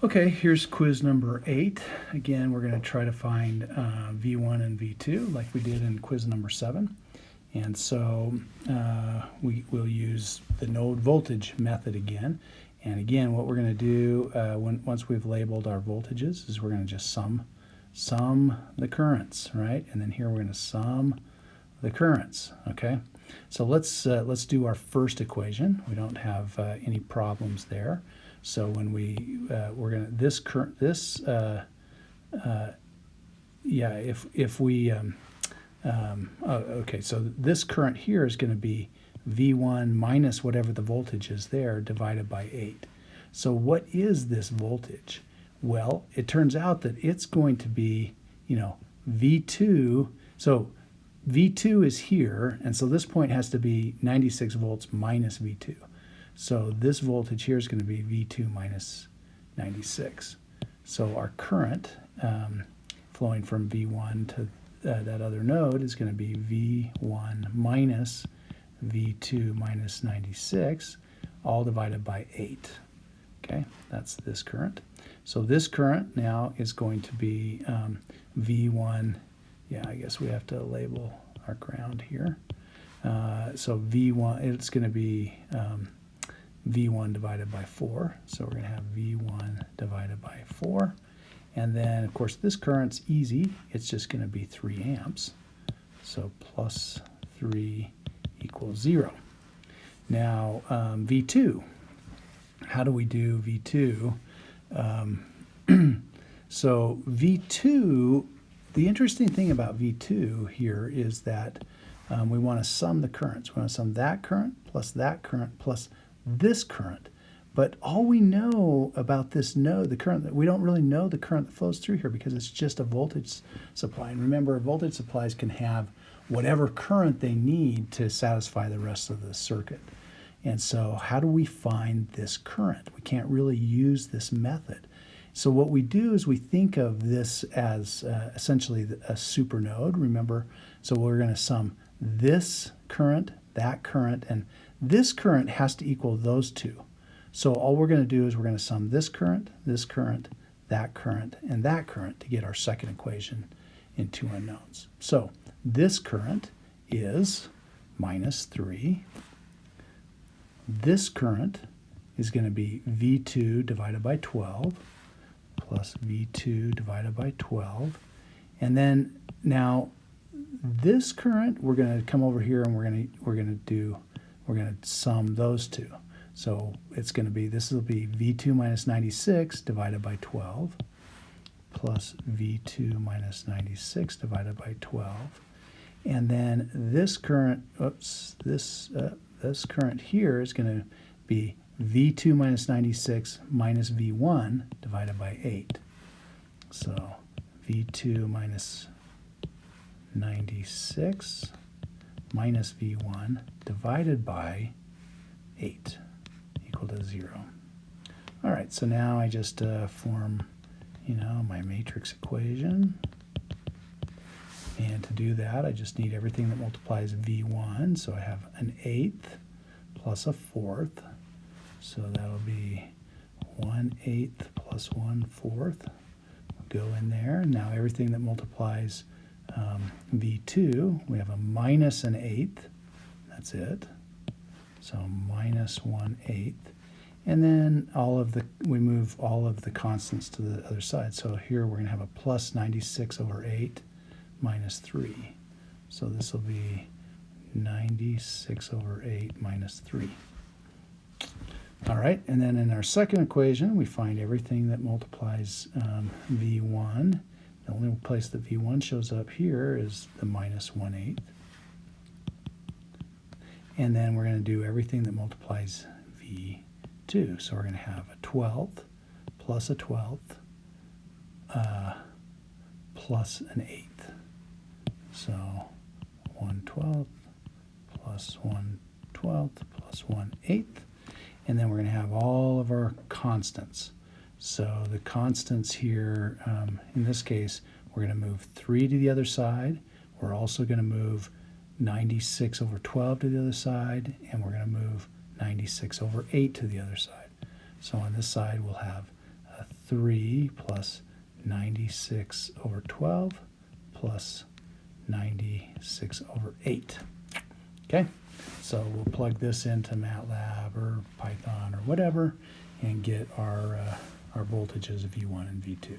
Okay, here's quiz number 8. Again, we're going to try to find V1 and V2 like we did in quiz number 7. And so we'll use the node voltage method again. And again, what we're going to do once we've labeled our voltages is we're going to just sum the currents, right? And then here we're going to sum the currents, okay? So let's do our first equation. We don't have any problems there. So when we're gonna okay, so this current here is going to be V1 minus whatever the voltage is there divided by 8. So what is this voltage? Well, it turns out that it's going to be, V2. So V2 is here, and so this point has to be 96 volts minus V2. So this voltage here is going to be V2 minus 96. So our current flowing from V1 to that other node is going to be V1 minus V2 minus 96, all divided by 8. Okay, that's this current. So this current now is going to be V1. Yeah, I guess we have to label our ground here. So V1, it's going to be V1 divided by 4. So we're going to have V1 divided by 4. And then, of course, this current's easy. It's just going to be 3 amps. So plus 3 equals 0. Now, V2. How do we do V2? So V2, the interesting thing about V2 here is that we want to sum the currents. We want to sum that current plus this current. But all we know about this node, the current, we don't really know the current that flows through here because it's just a voltage supply. And remember, voltage supplies can have whatever current they need to satisfy the rest of the circuit. And so how do we find this current? We can't really use this method. So what we do is we think of this as essentially a supernode, remember? So we're going to sum this current, that current, and this current has to equal those two. So all we're going to do is we're going to sum this current, that current, and that current to get our second equation in two unknowns. So this current is minus 3. This current is going to be V2 divided by 12 plus V2 divided by 12. And then now this current, we're going to come over here and we're going to sum those two. So it's going to be, this will be V2 minus 96 divided by 12 plus V2 minus 96 divided by 12. And then this current, this current here is going to be V2 minus 96 minus V1 divided by 8. So V2 minus 96 minus V1 divided by 8 equal to 0. All right, so now I just form, my matrix equation. And to do that, I just need everything that multiplies V1. So I have an 1/8 plus a 1/4. So that'll be 1/8 plus 1/4. Go in there. Now everything that multiplies V2, we have a minus an 1/8. That's it. So minus 1/8. And then we move all of the constants to the other side. So here we're going to have a plus 96 over 8 minus 3. So this will be 96 over 8 minus 3. All right, and then in our second equation, we find everything that multiplies V1. The only place that V1 shows up here is the minus 1/8. And then we're going to do everything that multiplies V2. So we're going to have a 12th plus a 12th plus an 8th. So 1/12 plus 1/12 plus 1/8. And then we're going to have all of our constants. So the constants here, in this case, we're going to move 3 to the other side. We're also going to move 96 over 12 to the other side, and we're going to move 96 over 8 to the other side. So on this side, we'll have a 3 plus 96 over 12 plus 96 over 8. Okay, so we'll plug this into MATLAB or Python or whatever and get our voltages V1 and V2.